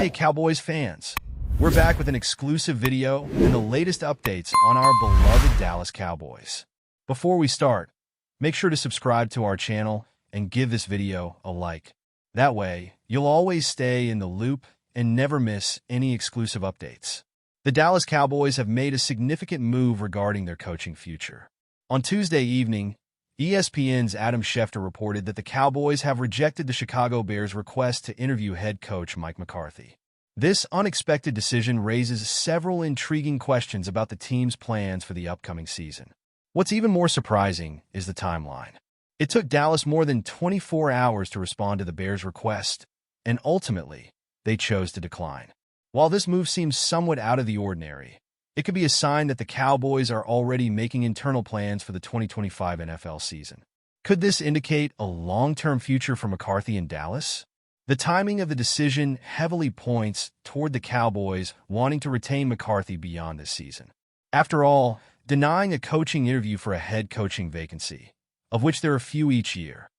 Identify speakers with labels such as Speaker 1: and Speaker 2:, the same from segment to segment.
Speaker 1: Hey Cowboys fans, we're back with an exclusive video and the latest updates on our beloved Dallas Cowboys. Before we start, make sure to subscribe to our channel and give this video a like. That way, you'll always stay in the loop and never miss any exclusive updates. The Dallas Cowboys have made a significant move regarding their coaching future. On Tuesday evening, ESPN's Adam Schefter reported that the Cowboys have rejected the Chicago Bears' request to interview head coach Mike McCarthy. This unexpected decision raises several intriguing questions about the team's plans for the upcoming season. What's even more surprising is the timeline. It took Dallas more than 24 hours to respond to the Bears' request, and ultimately, they chose to decline. While this move seems somewhat out of the ordinary, it could be a sign that the Cowboys are already making internal plans for the 2025 NFL season. Could this indicate a long-term future for McCarthy in Dallas? The timing of the decision heavily points toward the Cowboys wanting to retain McCarthy beyond this season. After all, denying a coaching interview for a head coaching vacancy, of which there are few each year,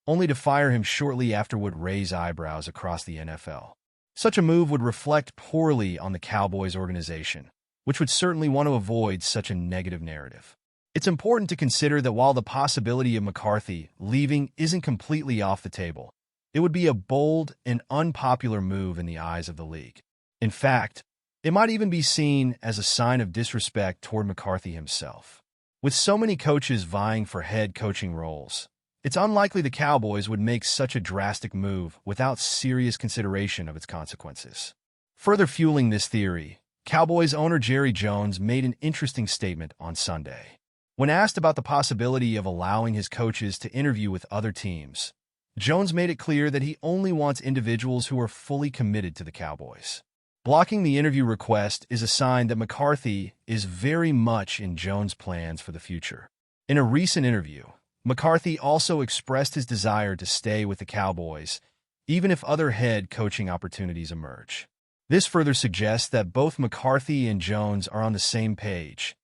Speaker 1: only to fire him shortly after would raise eyebrows across the NFL. Such a move would reflect poorly on the Cowboys organization, which would certainly want to avoid such a negative narrative. It's important to consider that while the possibility of McCarthy leaving isn't completely off the table, it would be a bold and unpopular move in the eyes of the league. In fact, it might even be seen as a sign of disrespect toward McCarthy himself. With so many coaches vying for head coaching roles, it's unlikely the Cowboys would make such a drastic move without serious consideration of its consequences. Further fueling this theory, Cowboys owner Jerry Jones made an interesting statement on Sunday. When asked about the possibility of allowing his coaches to interview with other teams, Jones made it clear that he only wants individuals who are fully committed to the Cowboys. Blocking the interview request is a sign that McCarthy is very much in Jones' plans for the future. In a recent interview, McCarthy also expressed his desire to stay with the Cowboys, even if other head coaching opportunities emerge. This further suggests that both McCarthy and Jones are on the same page,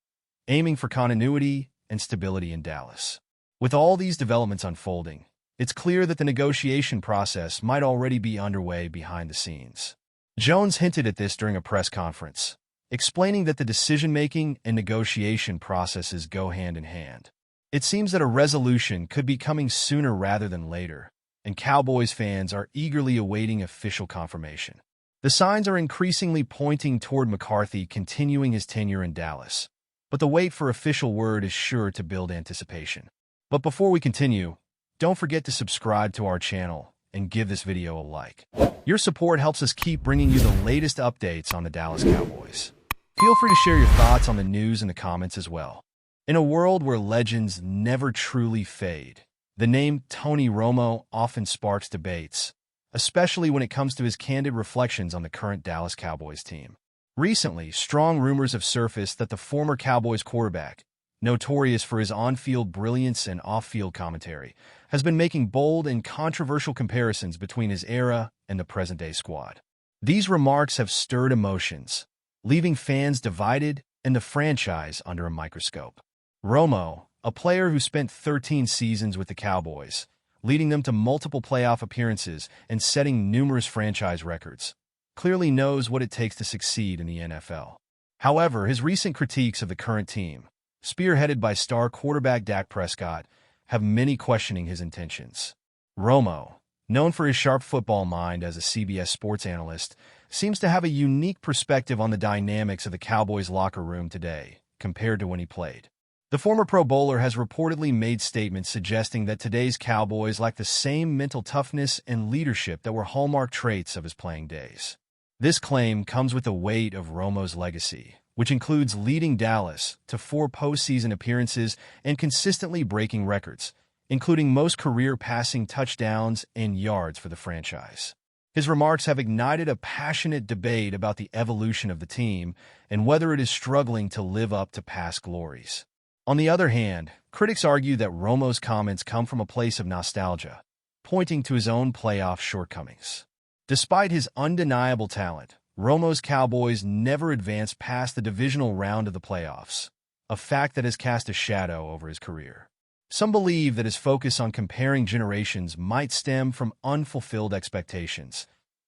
Speaker 1: aiming for continuity and stability in Dallas. With all these developments unfolding, it's clear that the negotiation process might already be underway behind the scenes. Jones hinted at this during a press conference, explaining that the decision-making and negotiation processes go hand in hand. It seems that a resolution could be coming sooner rather than later, and Cowboys fans are eagerly awaiting official confirmation. The signs are increasingly pointing toward McCarthy continuing his tenure in Dallas, but the wait for official word is sure to build anticipation. But before we continue, don't forget to subscribe to our channel and give this video a like. Your support helps us keep bringing you the latest updates on the Dallas Cowboys. Feel free to share your thoughts on the news in the comments as well. In a world where legends never truly fade, the name Tony Romo often sparks debates, especially when it comes to his candid reflections on the current Dallas Cowboys team. Recently, strong rumors have surfaced that the former Cowboys quarterback, notorious for his on-field brilliance and off-field commentary, has been making bold and controversial comparisons between his era and the present-day squad. These remarks have stirred emotions, leaving fans divided and the franchise under a microscope. Romo, a player who spent 13 seasons with the Cowboys, leading them to multiple playoff appearances and setting numerous franchise records, clearly knows what it takes to succeed in the NFL. However, his recent critiques of the current team, spearheaded by star quarterback Dak Prescott, have many questioning his intentions. Romo, known for his sharp football mind as a CBS sports analyst, seems to have a unique perspective on the dynamics of the Cowboys' locker room today, compared to when he played. The former Pro Bowler has reportedly made statements suggesting that today's Cowboys lack the same mental toughness and leadership that were hallmark traits of his playing days. This claim comes with the weight of Romo's legacy, which includes leading Dallas to 4 postseason appearances and consistently breaking records, including most career passing touchdowns and yards for the franchise. His remarks have ignited a passionate debate about the evolution of the team and whether it is struggling to live up to past glories. On the other hand, critics argue that Romo's comments come from a place of nostalgia, pointing to his own playoff shortcomings. Despite his undeniable talent, Romo's Cowboys never advanced past the divisional round of the playoffs, a fact that has cast a shadow over his career. Some believe that his focus on comparing generations might stem from unfulfilled expectations,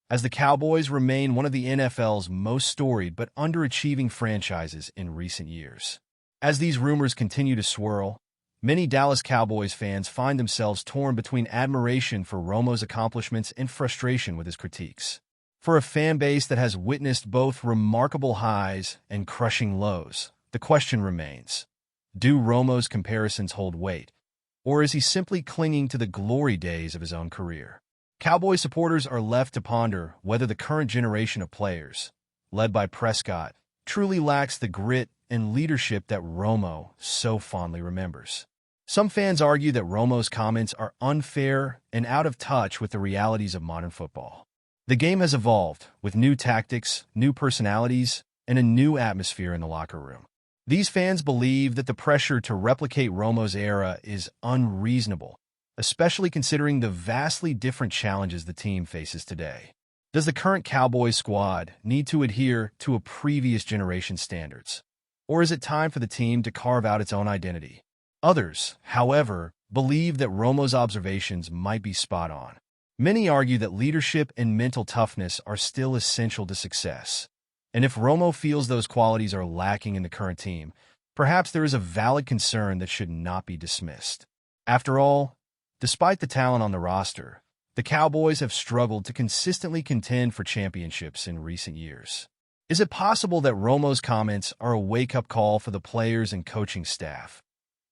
Speaker 1: as the Cowboys remain one of the NFL's most storied but underachieving franchises in recent years. As these rumors continue to swirl, many Dallas Cowboys fans find themselves torn between admiration for Romo's accomplishments and frustration with his critiques. For a fan base that has witnessed both remarkable highs and crushing lows, the question remains, do Romo's comparisons hold weight, or is he simply clinging to the glory days of his own career? Cowboy supporters are left to ponder whether the current generation of players, led by Prescott, truly lacks the grit and leadership that Romo so fondly remembers. Some fans argue that Romo's comments are unfair and out of touch with the realities of modern football. The game has evolved, with new tactics, new personalities, and a new atmosphere in the locker room. These fans believe that the pressure to replicate Romo's era is unreasonable, especially considering the vastly different challenges the team faces today. Does the current Cowboys squad need to adhere to a previous generation's standards? Or is it time for the team to carve out its own identity? Others, however, believe that Romo's observations might be spot on. Many argue that leadership and mental toughness are still essential to success. And if Romo feels those qualities are lacking in the current team, perhaps there is a valid concern that should not be dismissed. After all, despite the talent on the roster, the Cowboys have struggled to consistently contend for championships in recent years. Is it possible that Romo's comments are a wake-up call for the players and coaching staff,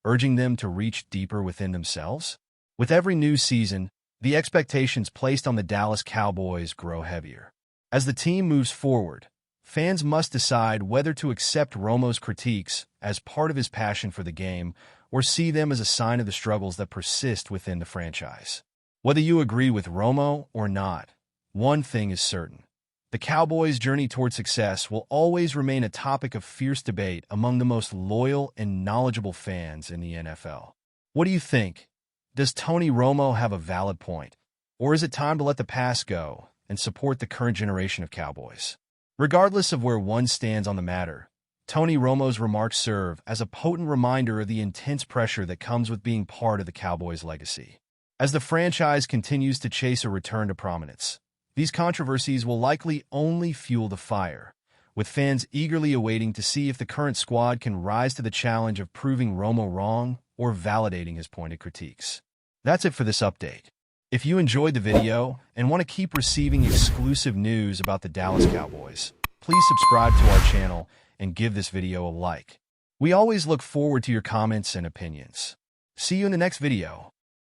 Speaker 1: urging them to reach deeper within themselves? With every new season, the expectations placed on the Dallas Cowboys grow heavier. As the team moves forward, fans must decide whether to accept Romo's critiques as part of his passion for the game or see them as a sign of the struggles that persist within the franchise. Whether you agree with Romo or not, one thing is certain. The Cowboys' journey toward success will always remain a topic of fierce debate among the most loyal and knowledgeable fans in the NFL. What do you think? Does Tony Romo have a valid point, or is it time to let the past go and support the current generation of Cowboys? Regardless of where one stands on the matter, Tony Romo's remarks serve as a potent reminder of the intense pressure that comes with being part of the Cowboys' legacy. As the franchise continues to chase a return to prominence, these controversies will likely only fuel the fire, with fans eagerly awaiting to see if the current squad can rise to the challenge of proving Romo wrong or validating his pointed critiques. That's it for this update. If you enjoyed the video and want to keep receiving exclusive news about the Dallas Cowboys, please subscribe to our channel and give this video a like. We always look forward to your comments and opinions. See you in the next video.